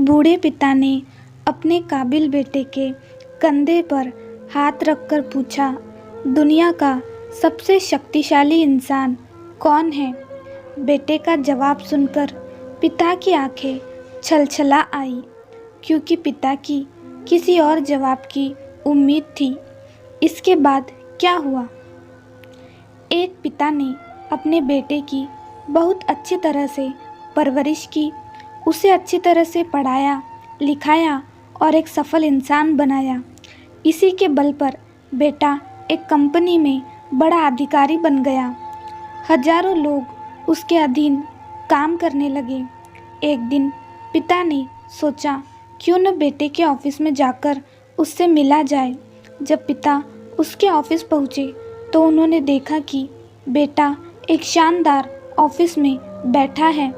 बूढ़े पिता ने अपने काबिल बेटे के कंधे पर हाथ रखकर पूछा, दुनिया का सबसे शक्तिशाली इंसान कौन है? बेटे का जवाब सुनकर पिता की आंखें छलछला आई, क्योंकि पिता की किसी और जवाब की उम्मीद थी। इसके बाद क्या हुआ? एक पिता ने अपने बेटे की बहुत अच्छी तरह से परवरिश की, उसे अच्छी तरह से पढ़ाया, लिखाया और एक सफल इंसान बनाया। इसी के बल पर बेटा एक कंपनी में बड़ा अधिकारी बन गया। हजारों लोग उसके अधीन काम करने लगे। एक दिन पिता ने सोचा, क्यों न बेटे के ऑफिस में जाकर उससे मिला जाए। जब पिता उसके ऑफिस पहुँचे तो उन्होंने देखा कि बेटा एक शानदार ऑफिस में बैठा है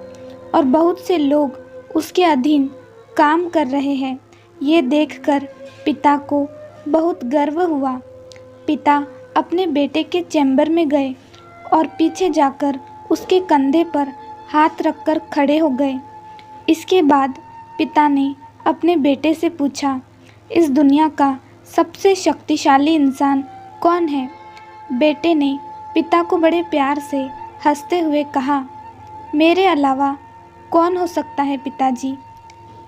और बहुत से लोग उसके अधीन काम कर रहे हैं। ये देखकर पिता को बहुत गर्व हुआ। पिता अपने बेटे के चैम्बर में गए और पीछे जाकर उसके कंधे पर हाथ रखकर खड़े हो गए। इसके बाद पिता ने अपने बेटे से पूछा, इस दुनिया का सबसे शक्तिशाली इंसान कौन है? बेटे ने पिता को बड़े प्यार से हंसते हुए कहा, मेरे अलावा कौन हो सकता है पिताजी?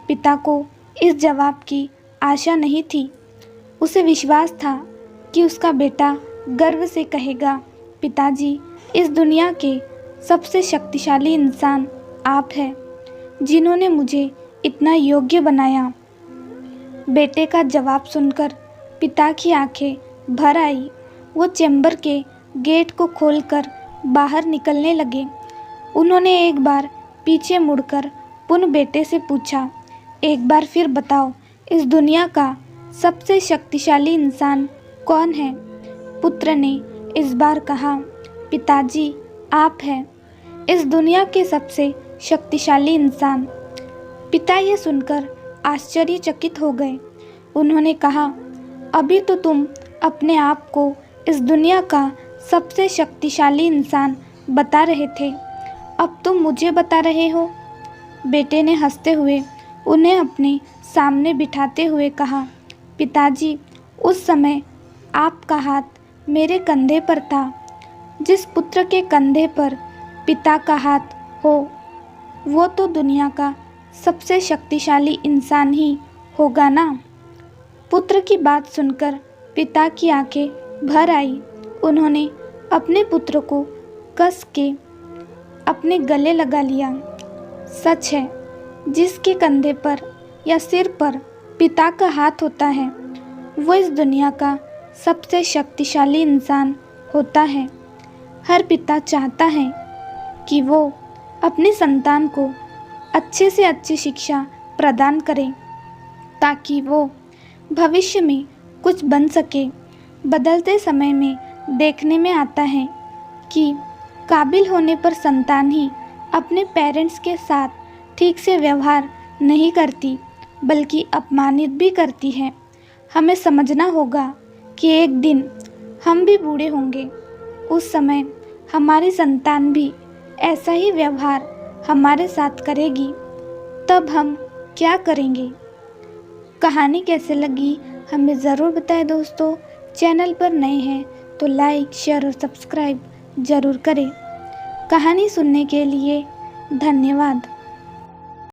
पिता को इस जवाब की आशा नहीं थी। उसे विश्वास था कि उसका बेटा गर्व से कहेगा, पिताजी, इस दुनिया के सबसे शक्तिशाली इंसान आप हैं, जिन्होंने मुझे इतना योग्य बनाया। बेटे का जवाब सुनकर पिता की आंखें भर आई। वो चैम्बर के गेट को खोलकर बाहर निकलने लगे। उन्होंने एक बार पीछे मुड़कर पुनः बेटे से पूछा, एक बार फिर बताओ, इस दुनिया का सबसे शक्तिशाली इंसान कौन है? पुत्र ने इस बार कहा, पिताजी, आप हैं इस दुनिया के सबसे शक्तिशाली इंसान। पिता ये सुनकर आश्चर्यचकित हो गए। उन्होंने कहा, अभी तो तुम अपने आप को इस दुनिया का सबसे शक्तिशाली इंसान बता रहे थे, अब तुम मुझे बता रहे हो? बेटे ने हंसते हुए उन्हें अपने सामने बिठाते हुए कहा, पिताजी, उस समय आपका हाथ मेरे कंधे पर था। जिस पुत्र के कंधे पर पिता का हाथ हो, वो तो दुनिया का सबसे शक्तिशाली इंसान ही होगा ना। पुत्र की बात सुनकर पिता की आंखें भर आई। उन्होंने अपने पुत्र को कस के अपने गले लगा लिया। सच है, जिसके कंधे पर या सिर पर पिता का हाथ होता है, वो इस दुनिया का सबसे शक्तिशाली इंसान होता है। हर पिता चाहता है कि वो अपनी संतान को अच्छे से अच्छी शिक्षा प्रदान करें, ताकि वो भविष्य में कुछ बन सके। बदलते समय में देखने में आता है कि काबिल होने पर संतान ही अपने पेरेंट्स के साथ ठीक से व्यवहार नहीं करती, बल्कि अपमानित भी करती है। हमें समझना होगा कि एक दिन हम भी बूढ़े होंगे। उस समय हमारी संतान भी ऐसा ही व्यवहार हमारे साथ करेगी, तब हम क्या करेंगे? कहानी कैसे लगी हमें ज़रूर बताएं दोस्तों। चैनल पर नए हैं तो लाइक, शेयर और सब्सक्राइब ज़रूर करें। कहानी सुनने के लिए धन्यवाद।